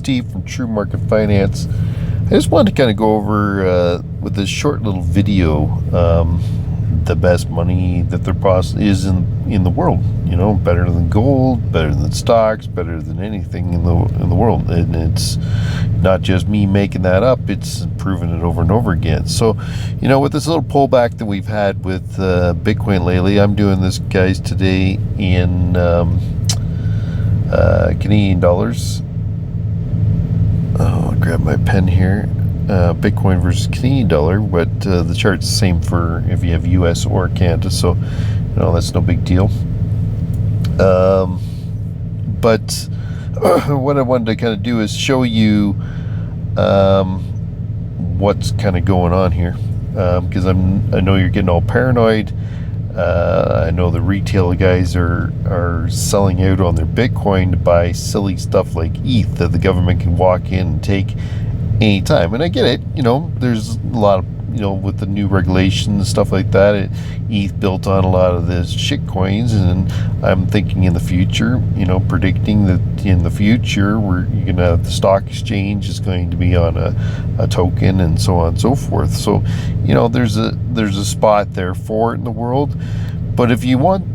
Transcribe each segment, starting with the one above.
Steve from True Market Finance. I just wanted to kind of go over with this short little video the best money that there possibly is in the world. You know, better than gold, better than stocks, better than anything in the world. And it's not just me making that up; it's proving it over and over again. So, you know, with this little pullback that we've had with Bitcoin lately, I'm doing this, guys, today in Canadian dollars. I'll grab my pen here. Bitcoin versus Canadian dollar, but the chart's the same for if you have US or Canada, so you know that's no big deal. But what I wanted to kind of do is show you what's kind of going on here, because I know you're getting all paranoid. I know the retail guys are selling out on their Bitcoin to buy silly stuff like ETH that the government can walk in and take anytime. And I get it, you know, there's a lot of, you know, with the new regulations and stuff like that, ETH built on a lot of the shit coins, and I'm thinking in the future, you know, predicting that in the future you're gonna have the stock exchange is going to be on a token and so on and so forth. So, you know, there's a spot there for it in the world. But if you want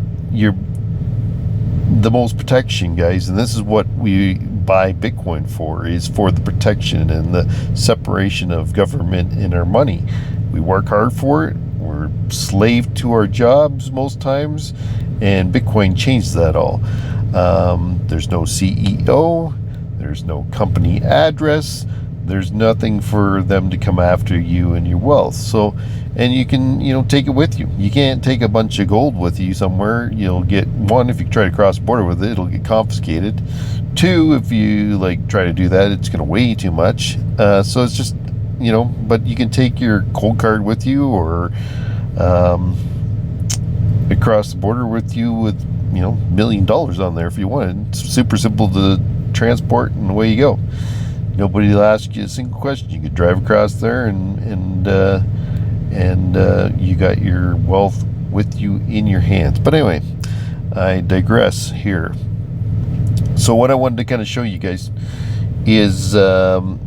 the most protection, guys, and this is what we buy Bitcoin for, is for the protection and the separation of government and our money. We work hard for it. We're slave to our jobs most times, and Bitcoin changed that all. There's no CEO, there's no company address, there's nothing for them to come after you and your wealth. So, and you can, you know, take it with you. You can't take a bunch of gold with you somewhere. You'll get, one, if you try to cross the border with it, it'll get confiscated. Two, if you like try to do that, it's going to weigh too much. So it's just, you know, but you can take your COLDCARD with you, or across the border with you with, you know, $1 million on there if you want. It's super simple to transport, and away you go. Nobody will ask you a single question. You could drive across there and you got your wealth with you in your hands. But anyway, I digress here. So what I wanted to kind of show you guys is a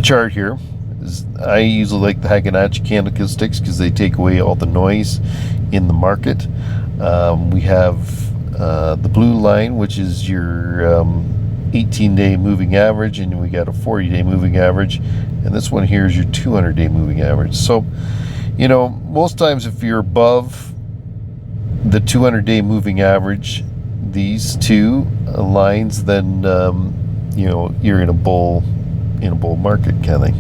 chart here. I usually like the Fibonacci candlesticks because they take away all the noise in the market. We have the blue line, which is your 18-day moving average, and we got a 40-day moving average, and this one here is your 200-day moving average. So, you know, most times if you're above the 200-day moving average, these two lines, then you know, you're in a bull market kind of thing.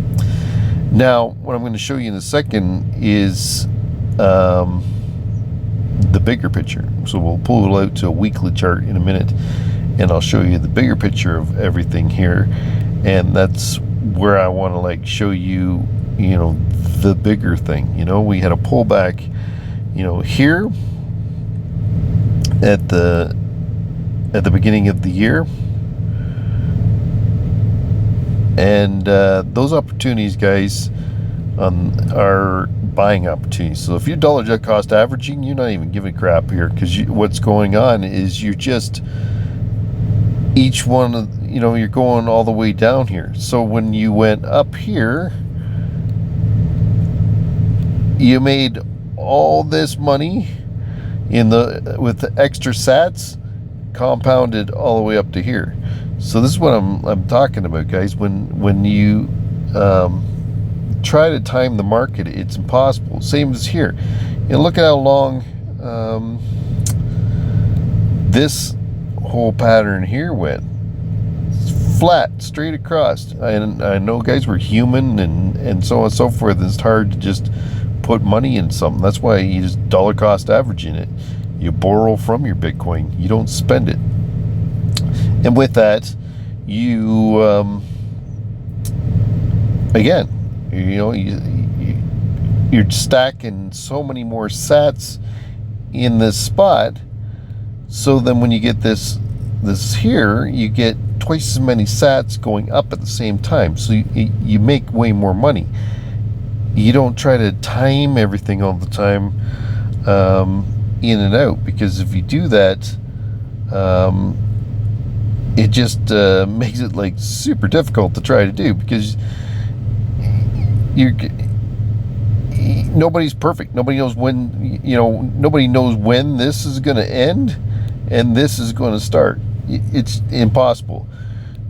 Now, what I'm going to show you in a second is the bigger picture. So we'll pull it out to a weekly chart in a minute, and I'll show you the bigger picture of everything here. And that's where I want to like show you, you know, the bigger thing. You know, we had a pullback, you know, here at the beginning of the year, and those opportunities, guys, are buying opportunities. So if you're dollar cost averaging, you're not even giving a crap here, because what's going on is you're just, each one, you know, you're going all the way down here. So when you went up here, you made all this money with the extra sats, compounded all the way up to here. So this is what I'm talking about, guys. When you try to time the market, it's impossible. Same as here. You know, look at how long this whole pattern here went. It's flat, straight across. And I know, guys, we're human and so on and so forth. It's hard to just put money in something. That's why you just dollar cost averaging it. You borrow from your Bitcoin. You don't spend it. And with that, you again, you know, you're stacking so many more sats in this spot. So then when you get this here, you get twice as many sats going up at the same time. So you make way more money. You don't try to time everything all the time in and out, because if you do that, it just makes it like super difficult to try to do, because you're nobody's perfect. Nobody knows when, nobody knows when this is going to end and this is going to start. It's impossible.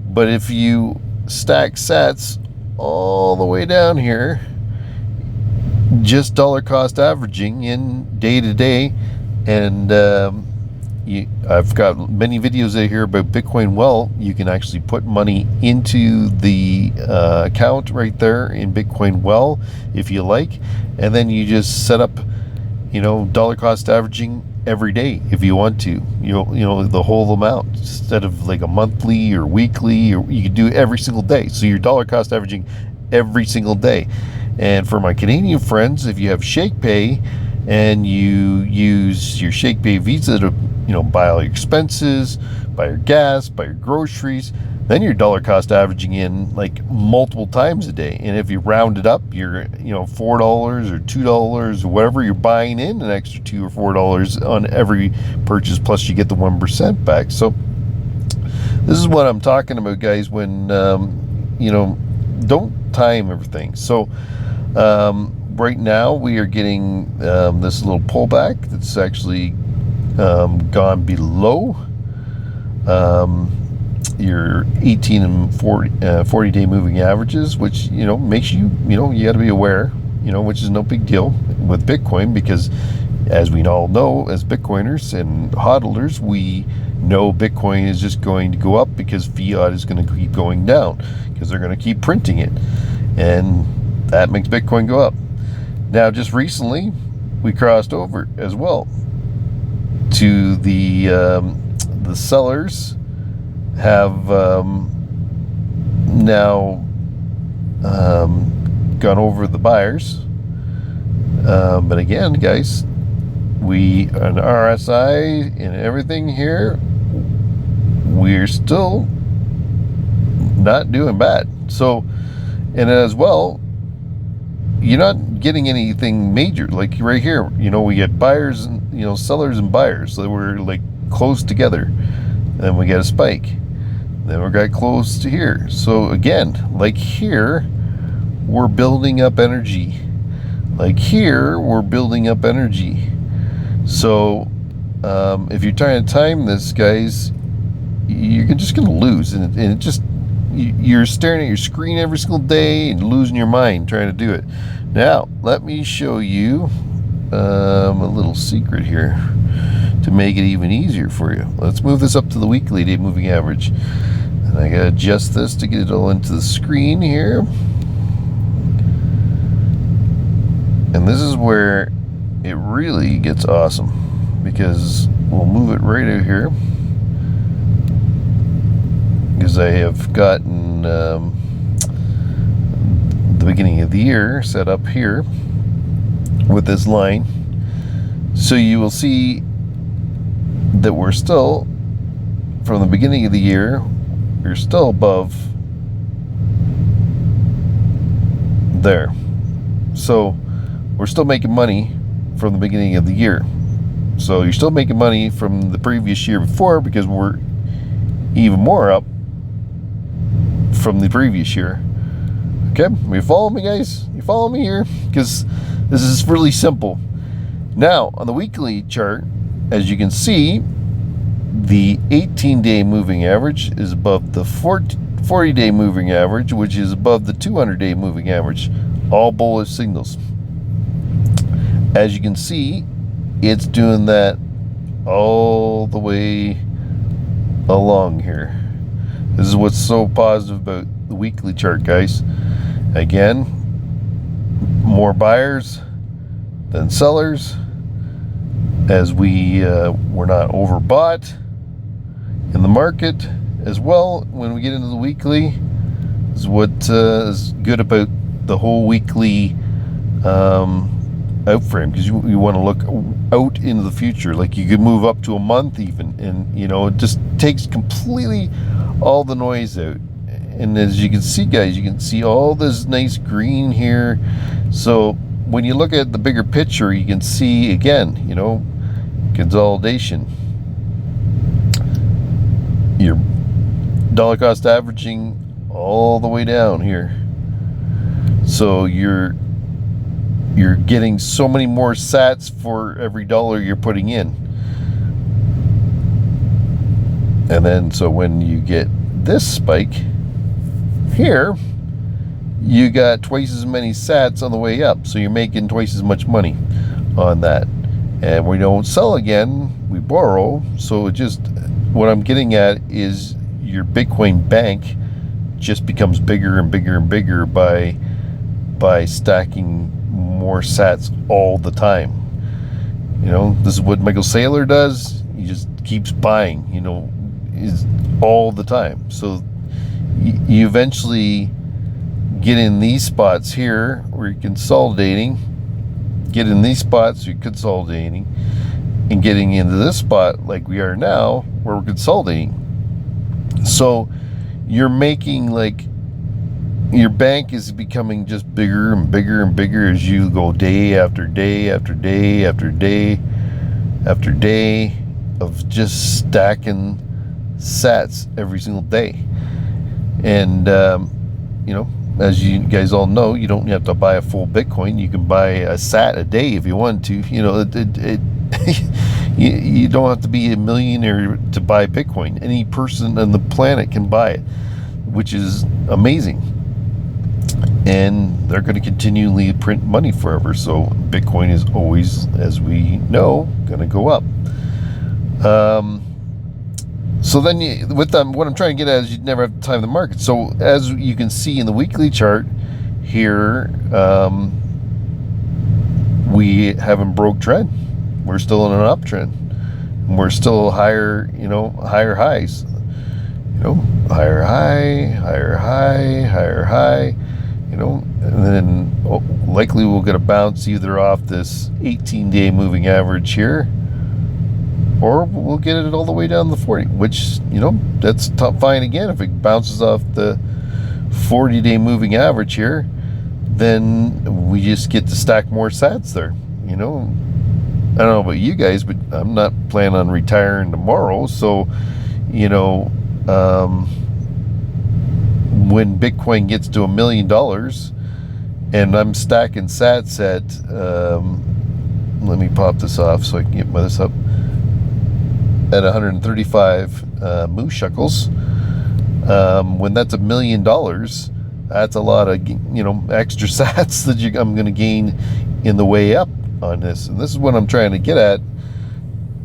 But if you stack sats all the way down here, just dollar cost averaging in day to day, and I've got many videos out here about Bitcoin Well. You can actually put money into the account right there in Bitcoin Well if you like, and then you just set up, dollar cost averaging every day if you want to. The whole amount instead of like a monthly or weekly, or you can do it every single day. So you're dollar cost averaging every single day. And for my Canadian friends, if you have ShakePay and you use your ShakePay Visa to buy all your expenses, buy your gas, buy your groceries, then you're dollar cost averaging in like multiple times a day. And if you round it up, you're $4 or $2 or whatever, you're buying in an extra $2 or $4 on every purchase, plus you get the 1% back. So this is what I'm talking about, guys, when don't time everything. So right now we are getting this little pullback that's actually gone below your 18 and 40 day moving averages, which makes you got to be aware, which is no big deal with Bitcoin, because as we all know, as Bitcoiners and hodlers, we know Bitcoin is just going to go up because fiat is going to keep going down, because they're going to keep printing it, and that makes Bitcoin go up. Now, just recently, we crossed over as well to the sellers have now gone over the buyers. But again, guys, we on RSI and everything here, we're still not doing bad. So, and as well, you're not getting anything major. Like right here, we get buyers and sellers and buyers, so we're like close together. Then we get a spike. Then we got close to here. So again, like here, we're building up energy. Like here, we're building up energy. So if you're trying to time this, guys, you're just going to lose, and it just, you're staring at your screen every single day and losing your mind trying to do it. Now, let me show you a little secret here to make it even easier for you. Let's move this up to the weekly day moving average. And I gotta adjust this to get it all into the screen here. And this is where it really gets awesome, because we'll move it right out here, because I have gotten the beginning of the year set up here with this line. So you will see that we're still, from the beginning of the year, we're still above there. So we're still making money from the beginning of the year. So you're still making money from the previous year before, because we're even more up from the previous year. Okay, you follow me, guys? You follow me here? Because this is really simple. Now, on the weekly chart, as you can see, the 18-day moving average is above the 40-day moving average, which is above the 200-day moving average. All bullish signals. As you can see, it's doing that all the way along here. This is what's so positive about the weekly chart, guys. Again, more buyers than sellers, as we're not overbought in the market as well. When we get into the weekly, is what is good about the whole weekly out frame, because you want to look out into the future. Like you could move up to a month even, and it just takes completely all the noise out. And as you can see, guys, you can see all this nice green here. So when you look at the bigger picture, you can see again, consolidation. You're dollar cost averaging all the way down here. So you're getting so many more sats for every dollar you're putting in. And then so when you get this spike here, you got twice as many sats on the way up. So you're making twice as much money on that. And we don't sell again, we borrow. So it just, what I'm getting at is your Bitcoin bank just becomes bigger and bigger and bigger by stacking more sats all the time. You know, this is what Michael Saylor does. He just keeps buying, you know, is all the time. So you eventually get in these spots here where you're consolidating, get in these spots you're consolidating, and getting into this spot like we are now where we're consolidating. So you're making, like, your bank is becoming just bigger and bigger and bigger as you go day after day after day after day after day of just stacking sats every single day. And you know, as you guys all know, you don't have to buy a full Bitcoin. You can buy a sat a day if you want to. You know, you don't have to be a millionaire to buy Bitcoin. Any person on the planet can buy it, which is amazing. And they're going to continually print money forever. So Bitcoin is always, as we know, going to go up. So then with them, what I'm trying to get at is you'd never have to time the market. So as you can see in the weekly chart here, we haven't broke trend. We're still in an uptrend. We're still higher, you know, higher highs. You know, higher high, higher high, higher high. You know, and then likely we'll get a bounce either off this 18-day moving average here, or we'll get it all the way down to the 40, which, you know, that's fine again. If it bounces off the 40-day moving average here, then we just get to stack more sats there. You know, I don't know about you guys, but I'm not planning on retiring tomorrow. So, you know, when Bitcoin gets to $1 million and I'm stacking sats at, let me pop this off so I can get this up, at 135 moose shekels. When that's $1 million, that's a lot of, you know, extra sats that I'm going to gain in the way up on this. And this is what I'm trying to get at,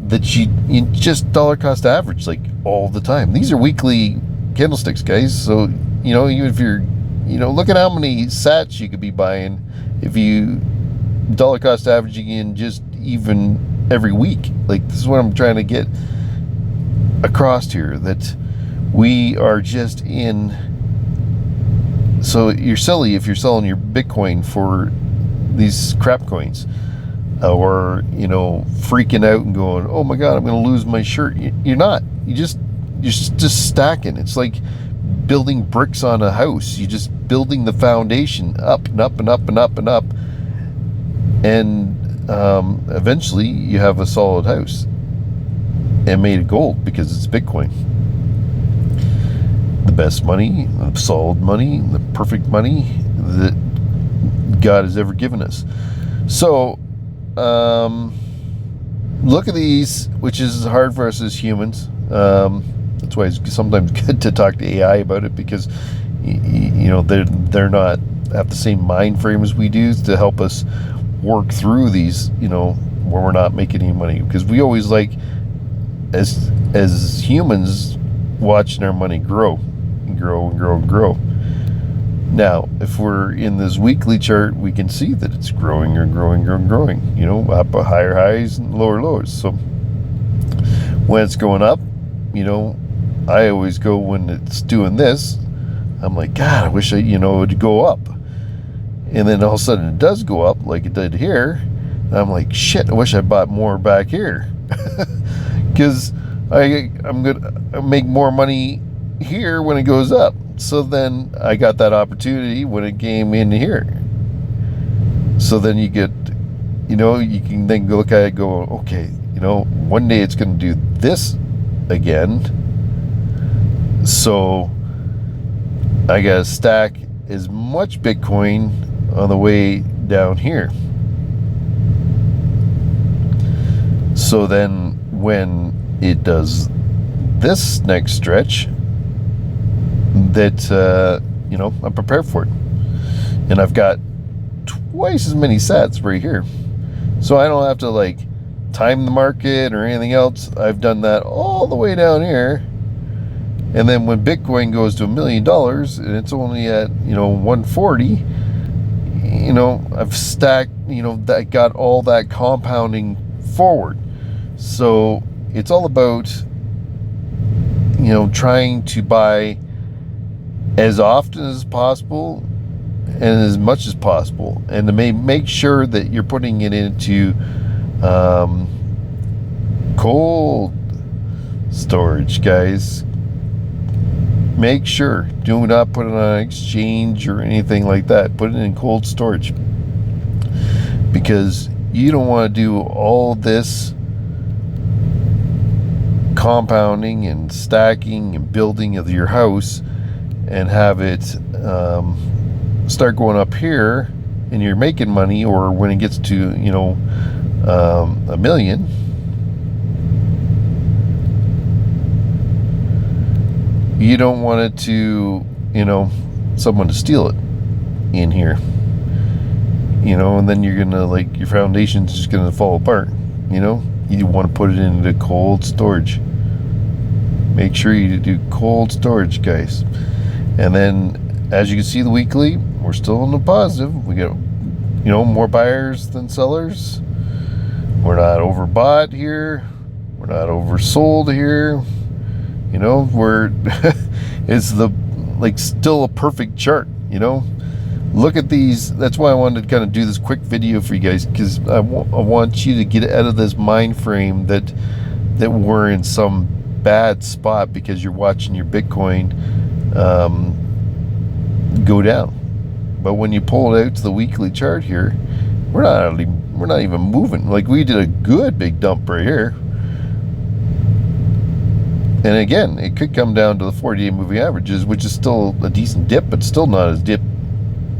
that you just dollar cost average like all the time. These are weekly candlesticks, guys. So, you know, even if you're, you know, look at how many sats you could be buying if you dollar cost averaging in just even every week. Like, this is what I'm trying to get across here, that we are just in. So you're silly if you're selling your Bitcoin for these crap coins, or, you know, freaking out and going, oh my god, I'm going to lose my shirt. You're not. You're just stacking. It's like building bricks on a house. You're just building the foundation up and up and up and up and up, and eventually you have a solid house and made of gold, because it's Bitcoin. The best money, the solid money, the perfect money that God has ever given us. So look at these, which is hard for us as humans. That's why it's sometimes good to talk to AI about it, because you know, they're not have the same mind frame as we do to help us work through these, you know, where we're not making any money, because we always like, as humans, watching our money grow and grow and grow and grow. Now, if we're in this weekly chart, we can see that it's growing and growing and growing, you know, up higher highs and lower lows. So when it's going up, you know, I always go, when it's doing this, I'm like, God, I wish it would go up. And then all of a sudden it does go up like it did here. And I'm like, shit, I wish I bought more back here. Because I'm gonna make more money here when it goes up. So then I got that opportunity when it came in here. So then you get, you know, you can then go look at it and go, okay, you know, one day it's going to do this again. So I gotta stack as much Bitcoin on the way down here. So then when it does this next stretch, that I'm prepared for it. And I've got twice as many sats right here. So I don't have to like time the market or anything else. I've done that all the way down here. And then when Bitcoin goes to $1 million and it's only at 140, I've stacked, that got all that compounding forward. So it's all about trying to buy as often as possible and as much as possible, and to make sure that you're putting it into cold storage, guys. Make sure, do not put it on an exchange or anything like that. Put it in cold storage, because you don't want to do all this compounding and stacking and building of your house and have it start going up here and you're making money, or when it gets to $1 million, you don't want it to someone to steal it in here, and then you're gonna, like, your foundation's just gonna fall apart. You want to put it into cold storage. Make sure you do cold storage, guys. And then, as you can see, the weekly, we're still in the positive. We got more buyers than sellers. We're not overbought here. We're not oversold here. We're it's still a perfect chart. Look at these. That's why I wanted to kind of do this quick video for you guys, because I want you to get out of this mind frame that we're in some bad spot because you're watching your Bitcoin go down. But when you pull it out to the weekly chart here, we're not even moving. Like, we did a good big dump right here. And again, it could come down to the 40-day moving averages, which is still a decent dip, but still not as dip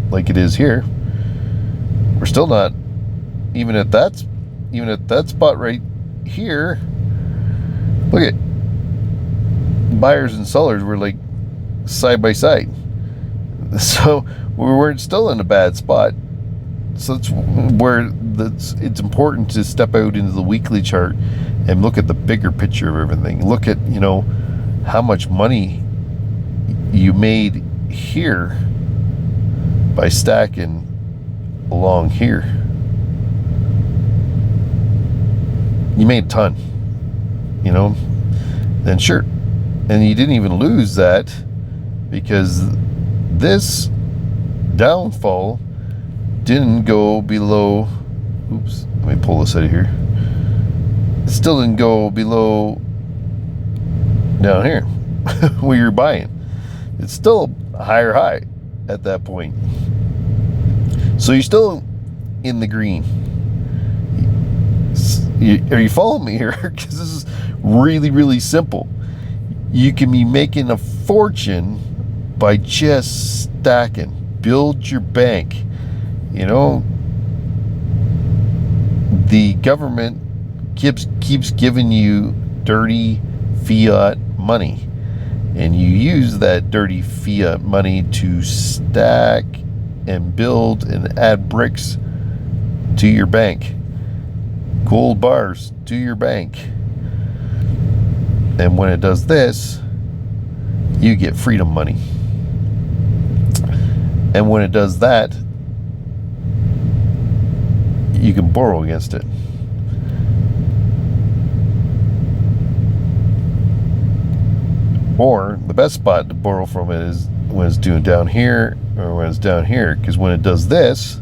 like it is here. We're still not even at that spot right here. Look at buyers and sellers were like side by side, so we weren't still in a bad spot. So that's where it's important to step out into the weekly chart and look at the bigger picture of everything. Look at how much money you made here by stacking along here. You made a ton, then sure. And you didn't even lose that, because this downfall didn't go below, oops, let me pull this out of here. It still didn't go below down here where you're buying. It's still a higher high at that point. So you're still in the green. Are you following me here? Because this is really, really simple. You can be making a fortune by just stacking. Build your bank. The government keeps giving you dirty fiat money, and you use that dirty fiat money to stack and build and add bricks to your bank, gold bars to your bank. And when it does this, you get freedom money. And when it does that, you can borrow against it. Or the best spot to borrow from it is when it's doing down here, or when it's down here, because when it does this,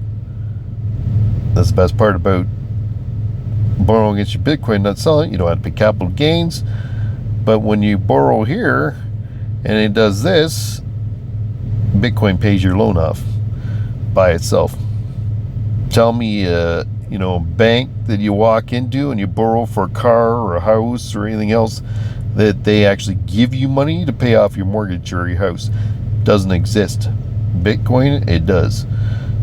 that's the best part about borrowing against your Bitcoin, not selling it. You don't have to pay capital gains. But when you borrow here and it does this, Bitcoin pays your loan off by itself. Tell me a bank that you walk into and you borrow for a car or a house or anything else that they actually give you money to pay off your mortgage or your house. Doesn't exist. Bitcoin, it does.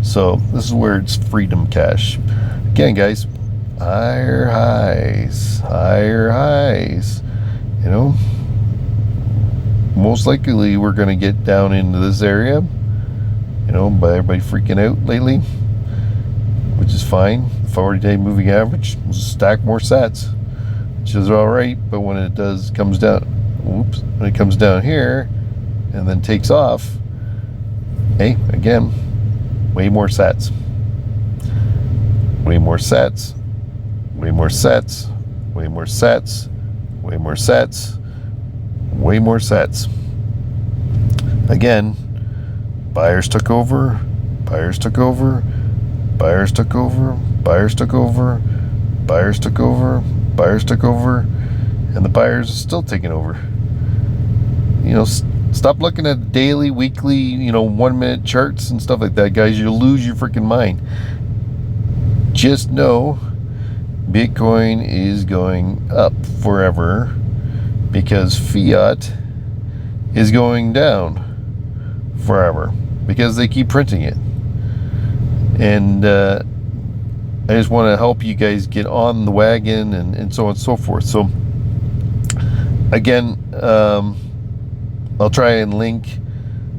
So this is where it's freedom cash. Again, guys, higher highs, higher highs. You know, most likely we're going to get down into this area, you know, by everybody freaking out lately, which is fine. 40-day moving average, we'll stack more sats, which is all right. But when it comes down, when it comes down here and then takes off, hey, again, way more sats, way more sats, way more sats, way more sats, way more sats, way more sats. Again, buyers took over, buyers took over, buyers took over, buyers took over, buyers took over, buyers took over, and the buyers are still taking over. You know, stop looking at daily, weekly, you know, 1 minute charts and stuff like that, guys. You'll lose your freaking mind. Just know Bitcoin is going up forever because fiat is going down forever because they keep printing it. And I just want to help you guys get on the wagon and so on and so forth. So again, I'll try and link,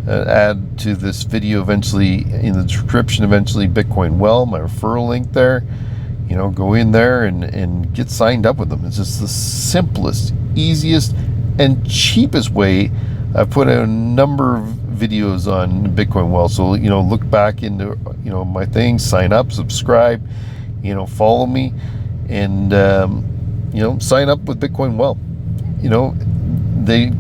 add to this video eventually in the description, eventually, Bitcoin Well, my referral link there. You know, go in there and get signed up with them. It's just the simplest, easiest, and cheapest way. I've put out a number of videos on Bitcoin Well. So, you know, look back into, you know, my thing, sign up, subscribe, you know, follow me, and, you know, sign up with Bitcoin Well. You know, they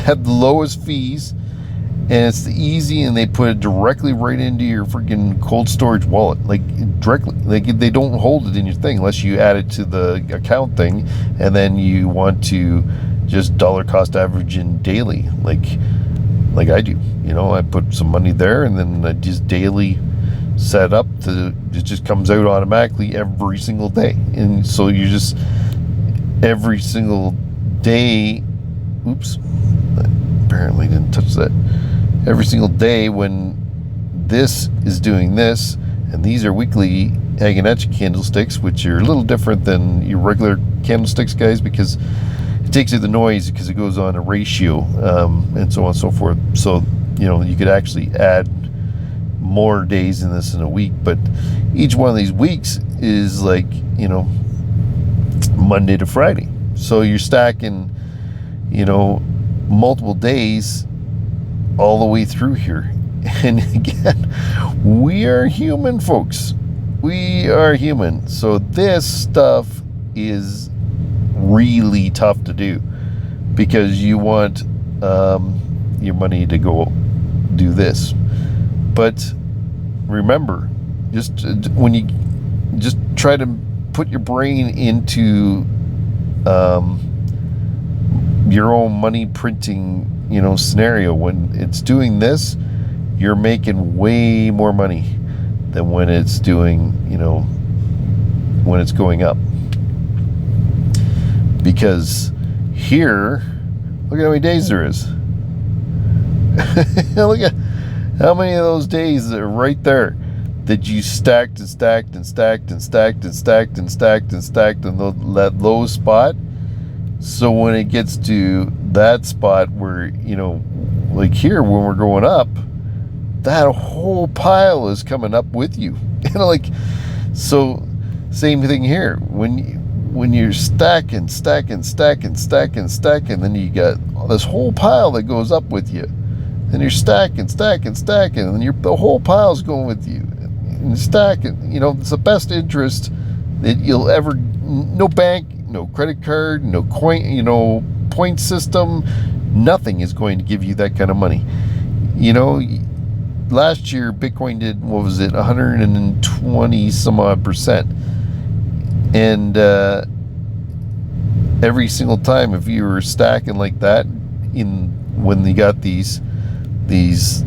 have the lowest fees, and it's the easy, and they put it directly right into your freaking cold storage wallet, like directly. Like they don't hold it in your thing unless you add it to the account thing, and then you want to just dollar cost average in daily, like I do. You know, I put some money there, and then I just daily set up to, it just comes out automatically every single day, and so you just every single day. Oops, apparently didn't touch that. Every single day when this is doing this, and these are weekly Hagenetch candlesticks, which are a little different than your regular candlesticks, guys, because it takes out the noise because it goes on a ratio, and so on and so forth. So, you know, you could actually add more days in this in a week, but each one of these weeks is like, you know, Monday to Friday. So you're stacking, you know, multiple days all the way through here. And again, we are human, folks. We are human. So this stuff is really tough to do because you want your money to go do this. But remember, just when you just try to put your brain into your own money printing, you know, scenario. When it's doing this, you're making way more money than when it's doing, you know, when it's going up. Because here, look at how many days there is. Look at how many of those days are right there that you stacked and stacked and stacked and stacked and stacked and stacked and stacked in that low spot. So when it gets to that spot where, you know, like here, when we're going up, that whole pile is coming up with you. You know, like, so same thing here. When you're stacking, stacking, stacking, stacking, stacking, then you got this whole pile that goes up with you. Then you're stacking, stacking, stacking, and then the whole pile's going with you. And stacking, you know, it's the best interest that you'll ever, no bank, no credit card, no coin, you know, point system, nothing is going to give you that kind of money. You know, last year Bitcoin did, what was it, 120 some odd %. And every single time, if you were stacking like that, when you got these, you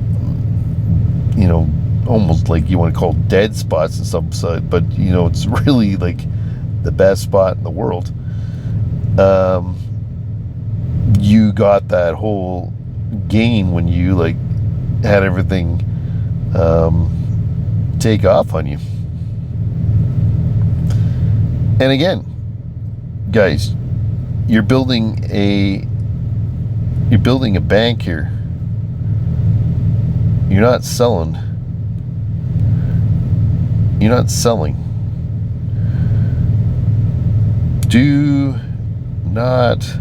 know, almost like you want to call dead spots and stuff, but you know, it's really like the best spot in the world. you got that whole gain when you like had everything take off on you. And again, guys, you're building a bank here. You're not selling. Do not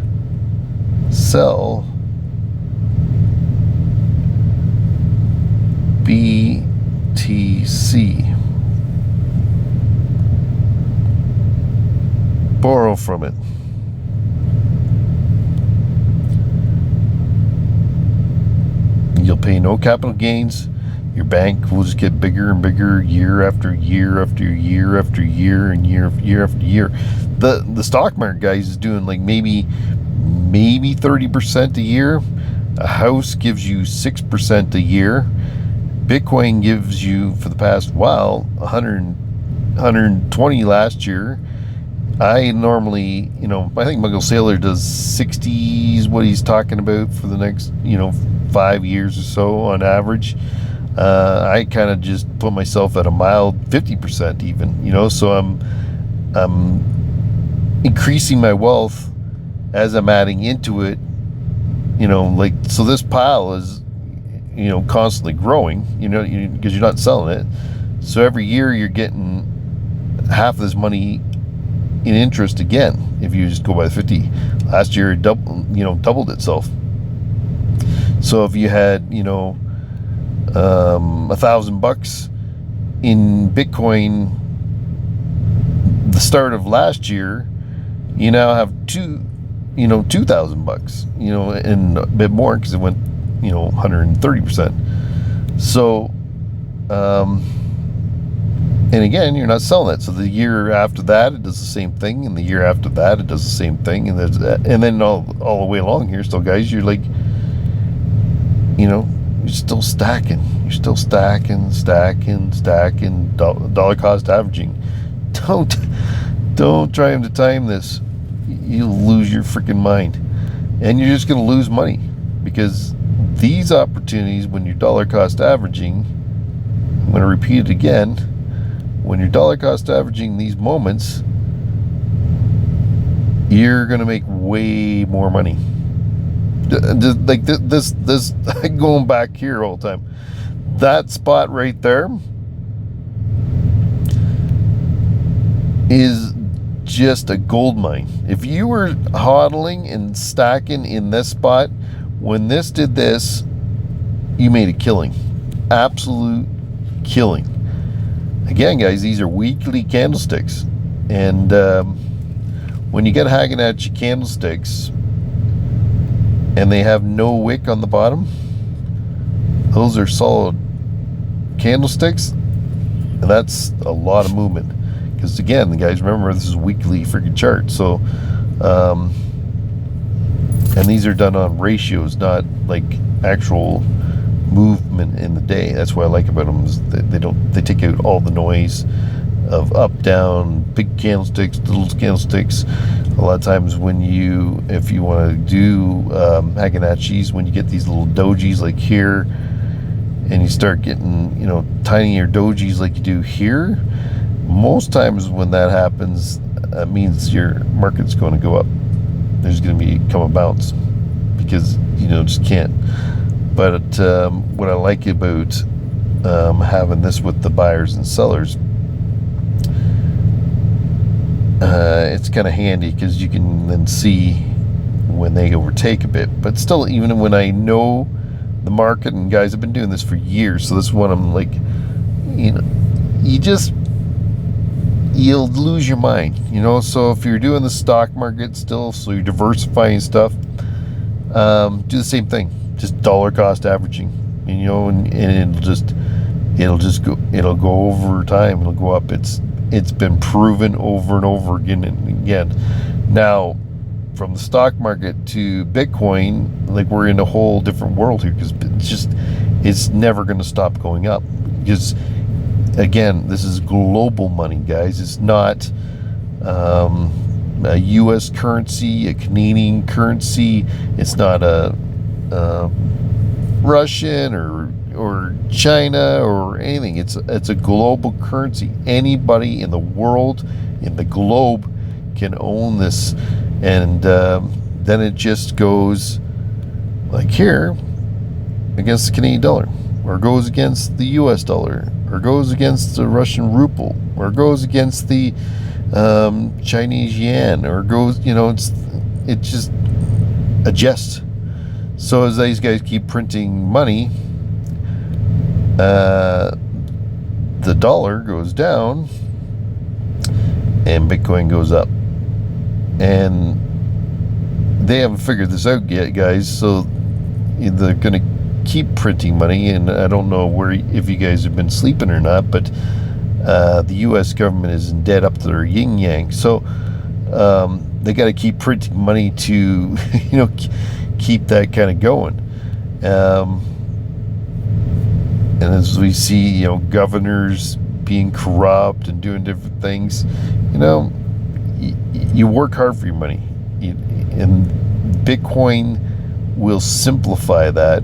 sell BTC. Borrow from it. You'll pay no capital gains. Your bank will just get bigger and bigger year after year after year after year and year after year. The stock market, guys, is doing like maybe 30% a year. A house gives you 6% a year. Bitcoin gives you, for the past while, 120 last year. I normally, I think Michael Saylor does 60 is what he's talking about for the next, 5 years or so on average. I kind of just put myself at a mild 50% even, so I'm increasing my wealth as I'm adding into it, so this pile is, constantly growing, because you're not selling it. So every year you're getting half this money in interest again, if you just go by the 50. Last year it doubled itself. So if you had, $1,000 in Bitcoin the start of last year, you now have $2,000, and a bit more because it went, 130%. So, and again, you're not selling it. So the year after that, it does the same thing, and the year after that, it does the same thing, and then all the way along here, still, guys, you're like, you're still stacking. You're still stacking, dollar cost averaging. Don't try to time this. You'll lose your freaking mind, and you're just going to lose money, because these opportunities, when you're dollar cost averaging, I'm going to repeat it again. When you're dollar cost averaging these moments, you're going to make way more money. Like this going back here all the time. That spot right there is just a gold mine. If you were hodling and stacking in this spot, when this did this, you made a killing. Absolute killing. Again, guys, these are weekly candlesticks, and when you get Hagenatchi candlesticks and they have no wick on the bottom, those are solid candlesticks, and that's a lot of movement. Because again, the guys, remember, this is a weekly freaking chart, so and these are done on ratios, not like actual movement in the day. That's what I like about them, is they take out all the noise of up, down, big candlesticks, little candlesticks. A lot of times if you want to do Hagenatchis, when you get these little dojis like here, and you start getting tinier dojis like you do here, most times when that happens, that means your market's going to go up. There's going to become a bounce, because just can't. But what I like about having this with the buyers and sellers, it's kind of handy, because you can then see when they overtake a bit. But still, even when I know the market, and guys, I've been doing this for years, so this is what I'm like, you'll lose your mind, so if you're doing the stock market still, so you're diversifying stuff, do the same thing, just dollar cost averaging, and it'll go over time, it'll go up. It's been proven over and over again and again. Now, from the stock market to Bitcoin, like, we're in a whole different world here, because it's never going to stop going up, because again, this is global money, guys. It's not a U.S. currency, a Canadian currency. It's not a Russian or China or anything. It's a global currency. Anybody in the world, in the globe, can own this, and then it just goes like here against the Canadian dollar, or goes against the U.S. dollar, or goes against the Russian ruble, or goes against the Chinese yuan, or goes, it just adjusts. So as these guys keep printing money, the dollar goes down and Bitcoin goes up. And they haven't figured this out yet, guys, so they're going to keep printing money. And I don't know if you guys have been sleeping or not, but the U.S. government is in debt up to their yin yang. So they got to keep printing money to, keep that kind of going. And as we see, governors being corrupt and doing different things, you work hard for your money. And Bitcoin will simplify that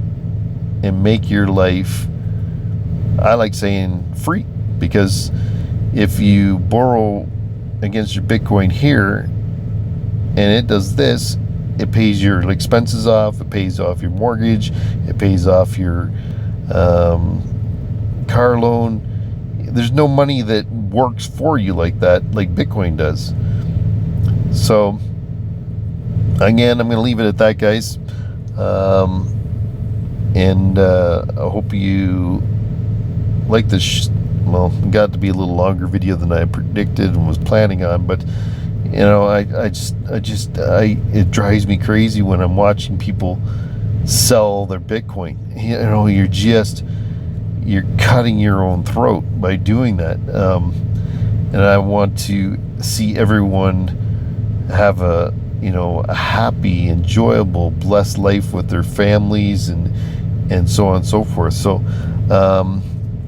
and make your life, I like saying, free. Because if you borrow against your Bitcoin here and it does this, it pays your expenses off, it pays off your mortgage, it pays off your car loan. There's no money that works for you like that, like Bitcoin does. So again, I'm going to leave it at that, guys. And I hope you like this. Well, it got to be a little longer video than I predicted and was planning on, but it drives me crazy when I'm watching people sell their Bitcoin. You're cutting your own throat by doing that. And I want to see everyone have a happy, enjoyable, blessed life with their families and so on and so forth. So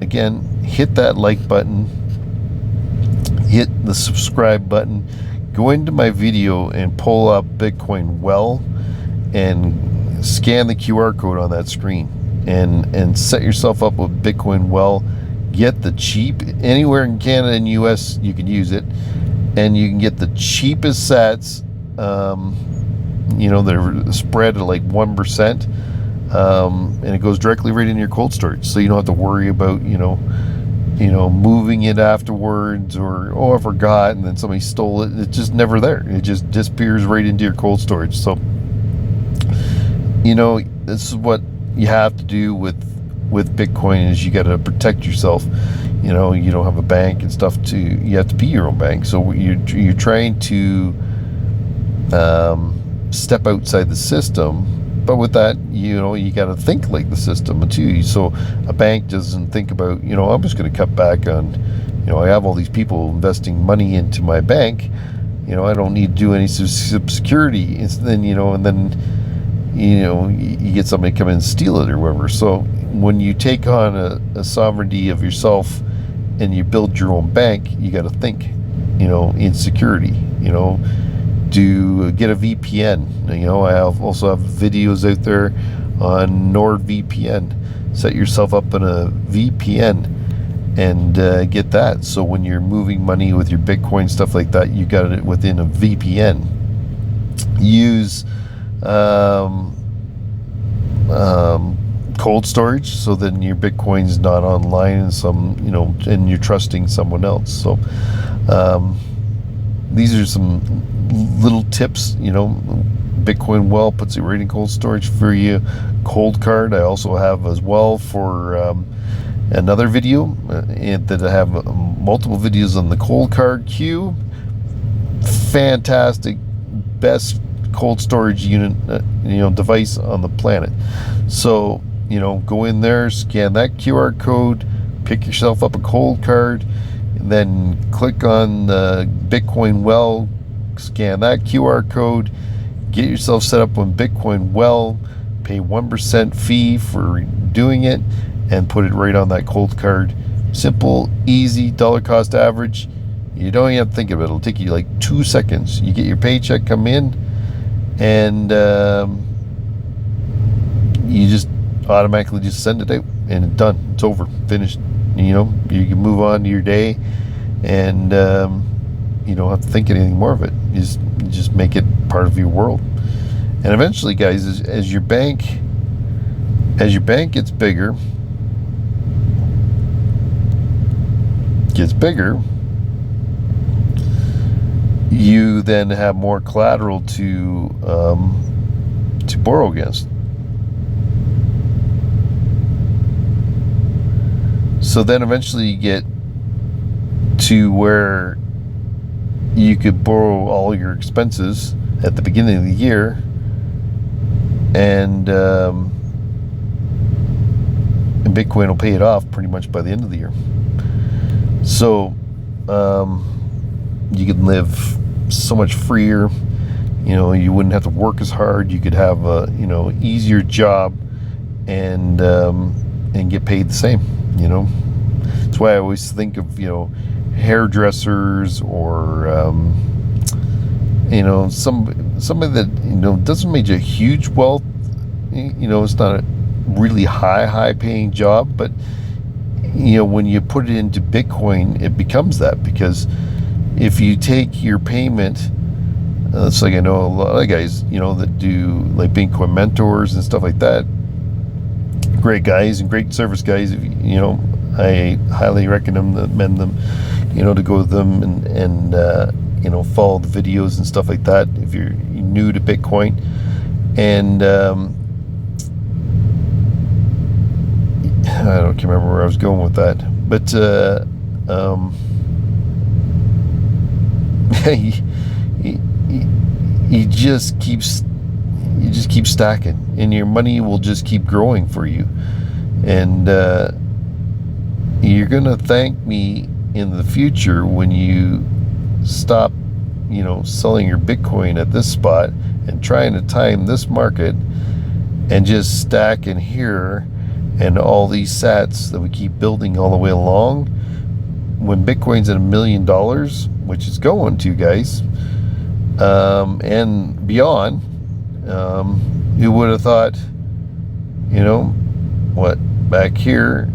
again, hit that like button, hit the subscribe button, go into my video and pull up Bitcoin Well and scan the QR code on that screen and set yourself up with Bitcoin Well. Get the cheap, anywhere in Canada and US you can use it, and you can get the cheapest sats. They're spread at like 1%, and it goes directly right into your cold storage, so you don't have to worry about moving it afterwards, or I forgot and then somebody stole it. It's just never there. It just disappears right into your cold storage. So this is what you have to do with Bitcoin, is you got to protect yourself. You don't have a bank and stuff you have to be your own bank. So you're trying to step outside the system, but with that, you got to think like the system too. So a bank doesn't think about, I'm just going to cut back on, I have all these people investing money into my bank. I don't need to do any security. And then, you get somebody come in and steal it or whatever. So when you take on a sovereignty of yourself and you build your own bank, you got to think, in security, to get a VPN. I also have videos out there on NordVPN. Set yourself up in a VPN and get that. So when you're moving money with your Bitcoin, stuff like that, you got it within a VPN. Use cold storage, so then your Bitcoin's not online and and you're trusting someone else. So these are some little tips. Bitcoin Well puts it right in cold storage for you. COLDCARD I also have as well for another video, and that I have multiple videos on the COLDCARD Q. Fantastic, best cold storage unit device on the planet. So go in there, scan that QR code, pick yourself up a COLDCARD, and then click on the Bitcoin Well, scan that QR code, get yourself set up on Bitcoin Well, pay 1% fee for doing it, and put it right on that COLDCARD. Simple, easy, dollar cost average. You don't even have to think of it. It'll take you like 2 seconds. You get your paycheck come in, and you just automatically just send it out, and it's done. It's over, finished. You know, you can move on to your day, and you don't have to think anything more of it. You just make it part of your world. And eventually, guys, as your bank gets bigger, you then have more collateral to borrow against. So then eventually you get to where you could borrow all your expenses at the beginning of the year, and Bitcoin will pay it off pretty much by the end of the year. So you could live so much freer. You know, you wouldn't have to work as hard. You could have a easier job, and get paid the same. You know, that's why I always think of hairdressers, or somebody that doesn't make a huge wealth. It's not a really high paying job, but when you put it into Bitcoin, it becomes that. Because if you take your payment, it's like, I know a lot of guys that do like Bitcoin mentors and stuff like that. Great guys and great service guys. I highly recommend them, to go with them and follow the videos and stuff like that if you're new to Bitcoin. And I don't remember where I was going with that, but you just keep stacking, and your money will just keep growing for you. And you're gonna thank me in the future when you stop selling your Bitcoin at this spot and trying to time this market, and just stack in here, and all these sats that we keep building all the way along. When Bitcoin's at $1 million, which is going to, guys, and beyond, who would have thought, back here,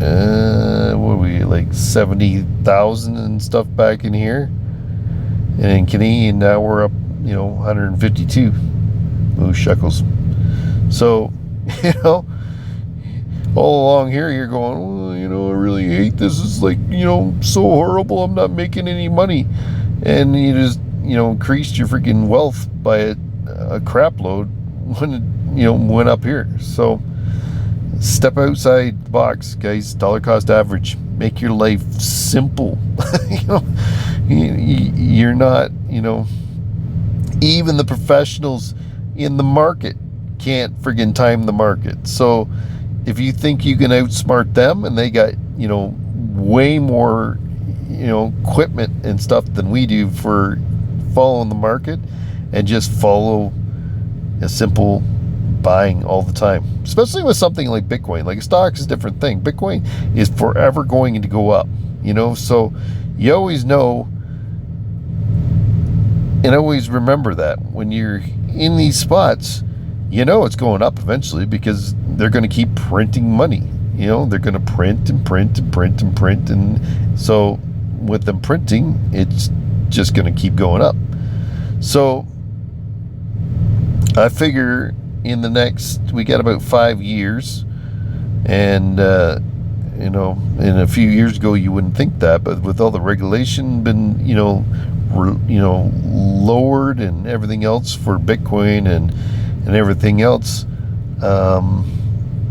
what are we, like 70,000 and stuff back in here, and in Canadian now we're up 152 shekels. So all along here you're going, I really hate this. It's like, so horrible. I'm not making any money. And you just increased your freaking wealth by a crap load when it went up here. So step outside the box, guys. Dollar cost average. Make your life simple. You're not, even the professionals in the market can't friggin' time the market. So if you think you can outsmart them, and they got way more equipment and stuff than we do for following the market, and just follow a simple buying all the time, especially with something like Bitcoin. Like a stock is a different thing. Bitcoin is forever going to go up, so you always know, and always remember that when you're in these spots, it's going up eventually, because they're going to keep printing money. They're going to print and print and print and print, and so with them printing, it's just going to keep going up. So I figure we got about 5 years, and in a few years ago you wouldn't think that, but with all the regulation been lowered and everything else for Bitcoin and everything else,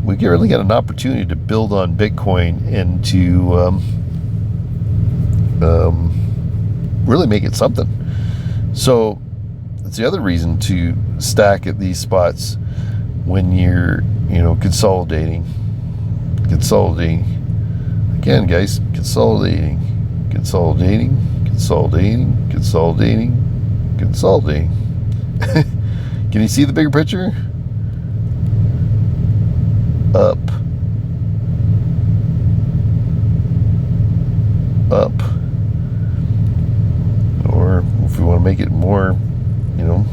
we really got an opportunity to build on Bitcoin and to really make it something. So that's the other reason to stack at these spots when you're consolidating again, guys. Consolidating. Can you see the bigger picture? Up, make it more, you know,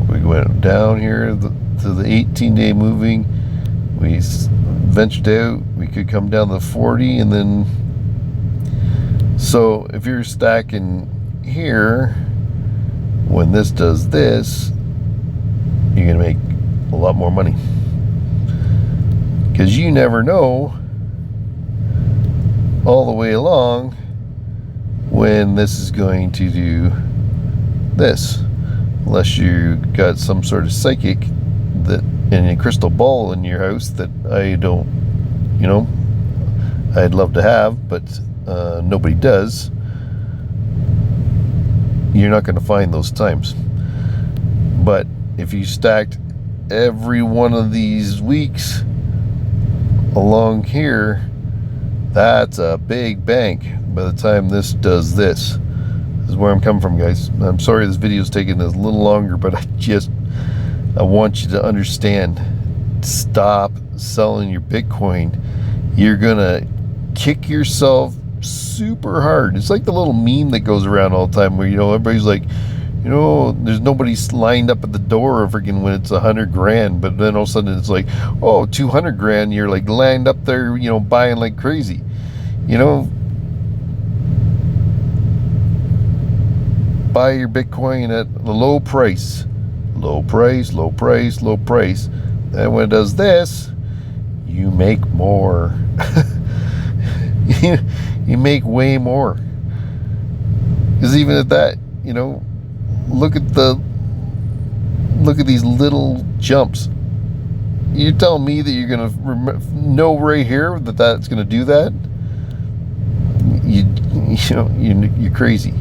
we went down here to the 18-day moving. We ventured out. We could come down to 40, and then, so if you're stacking here, when this does this, you're gonna make a lot more money, because you never know all the way along when this is going to do this, unless you got some sort of psychic that, and a crystal ball in your house that I don't, you know, I'd love to have, but nobody does. You're not going to find those times. But if you stacked every one of these weeks along here, that's a big bank by the time this does this. This is where I'm coming from, guys. I'm sorry this video is taking a little longer, but I want you to understand. Stop selling your Bitcoin. You're gonna kick yourself super hard. It's like the little meme that goes around all the time where, you know, everybody's like, you know, there's nobody lined up at the door freaking when it's 100 grand, but then all of a sudden it's like, oh, 200 grand, you're like lined up there, you know, buying like crazy. You know, buy your Bitcoin at the low price. Low price, low price, low price. Then when it does this, you make more. You make way more. Because even at that, you know, look at these little jumps. You're telling me that you're gonna know right here that that's gonna do that? You know, you're crazy.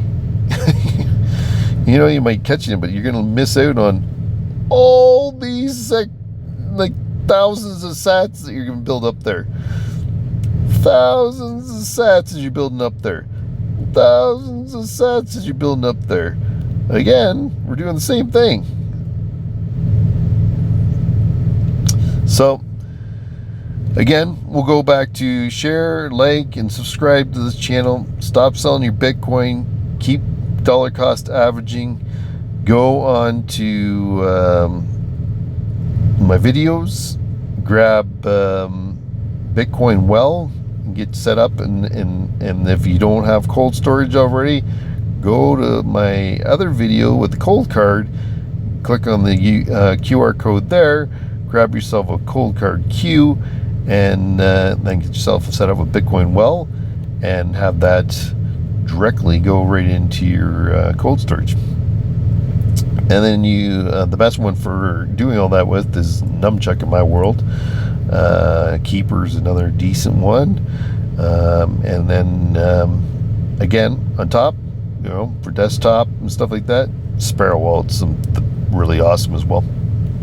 You know, you might catch it, but you're gonna miss out on all these like thousands of sats that you're gonna build up there. Thousands of sats as you're building up there. Thousands of sats as you're building up there. Again, we're doing the same thing. So, again, we'll go back to share, like, and subscribe to this channel. Stop selling your Bitcoin. Keep dollar cost averaging. Go on to my videos. Grab Bitcoin Well. Get set up, and if you don't have cold storage already, go to my other video with the COLDCARD, click on the QR code there, grab yourself a COLDCARD Q, and then get yourself set up with Bitcoin Well, and have that directly go right into your cold storage. And then you, the best one for doing all that with is Numchuck in my world. Keeper's another decent one, and then again on top, you know, for desktop and stuff like that, Sparrow Wallet's really awesome as well.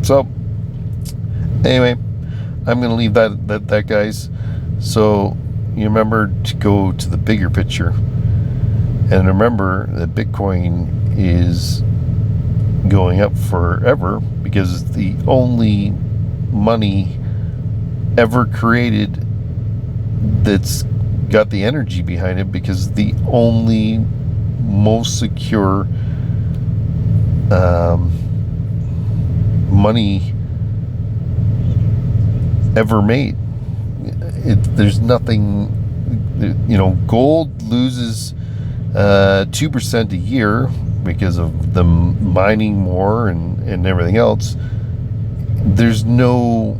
So anyway, I'm gonna leave that guys. So you remember to go to the bigger picture, and remember that Bitcoin is going up forever because it's the only money ever created that's got the energy behind it, because the only most secure money ever made. There's nothing, you know, gold loses 2% a year because of them mining more and everything else. There's no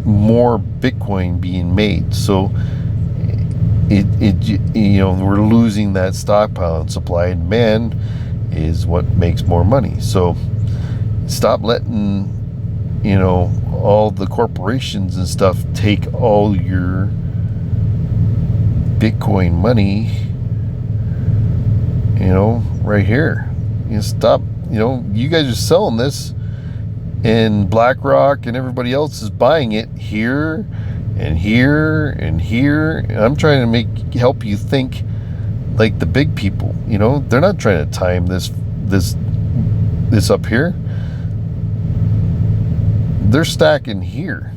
more Bitcoin being made, so it you know, we're losing that stockpile, and supply and demand is what makes more money. So stop letting, you know, all the corporations and stuff take all your Bitcoin money, you know, right here. You stop, you know, you guys are selling this, and BlackRock and everybody else is buying it here and here and here. And I'm trying to help you think like the big people. You know, they're not trying to time this up here. They're stacking here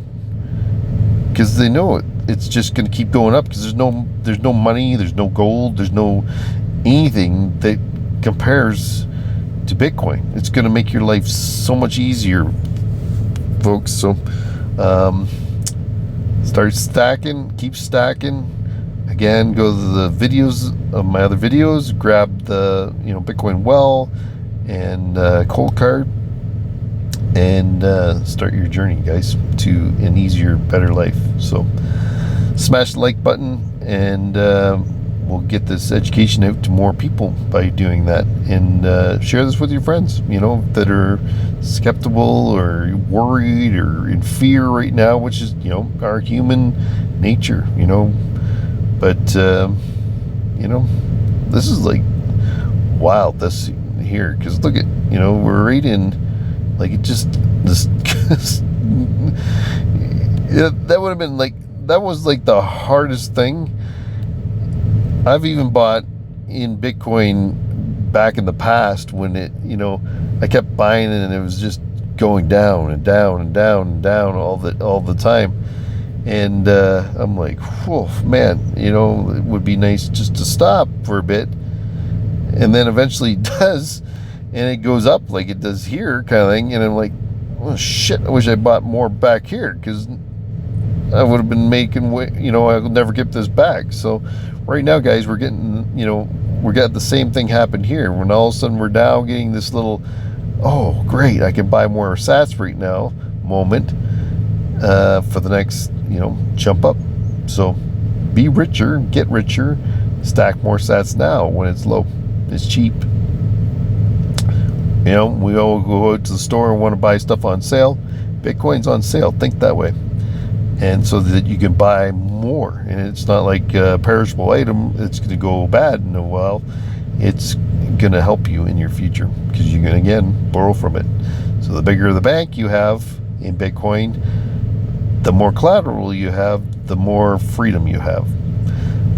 because they know it's just going to keep going up, because there's no money, there's no gold, there's no anything that compares to Bitcoin. It's going to make your life so much easier, folks. So start stacking, keep stacking. Again, go to the videos of my other videos, grab the Bitcoin Well and COLDCARD, and start your journey, guys, to an easier, better life. So smash the like button, and we'll get this education out to more people by doing that. And share this with your friends, that are skeptical or worried or in fear right now, which is our human nature. But this is like wild, this here, because look at we're right in, like, it just this that would have been like, that was like the hardest thing I've even bought in Bitcoin back in the past, when it I kept buying it and it was just going down and down and down and down all the time. And I'm like, whoa, man, it would be nice just to stop for a bit. And then eventually it does, and it goes up like it does here, kind of thing. And I'm like, oh shit, I wish I bought more back here, because I would have been making I'll never get this back. So right now, guys, we're getting, we got the same thing happen here, when all of a sudden we're now getting this little, oh great, I can buy more sats right now moment for the next jump up. So be richer, get richer, stack more sats now when it's low, it's cheap. We all go out to the store and want to buy stuff on sale. Bitcoin's on sale, think that way. And so that you can buy more, and it's not like a perishable item it's going to go bad in a while. It's going to help you in your future, because you're going to, again, borrow from it. So the bigger the bank you have in Bitcoin, the more collateral you have, the more freedom you have.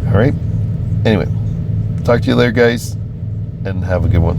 All right. Anyway, talk to you later, guys, and have a good one.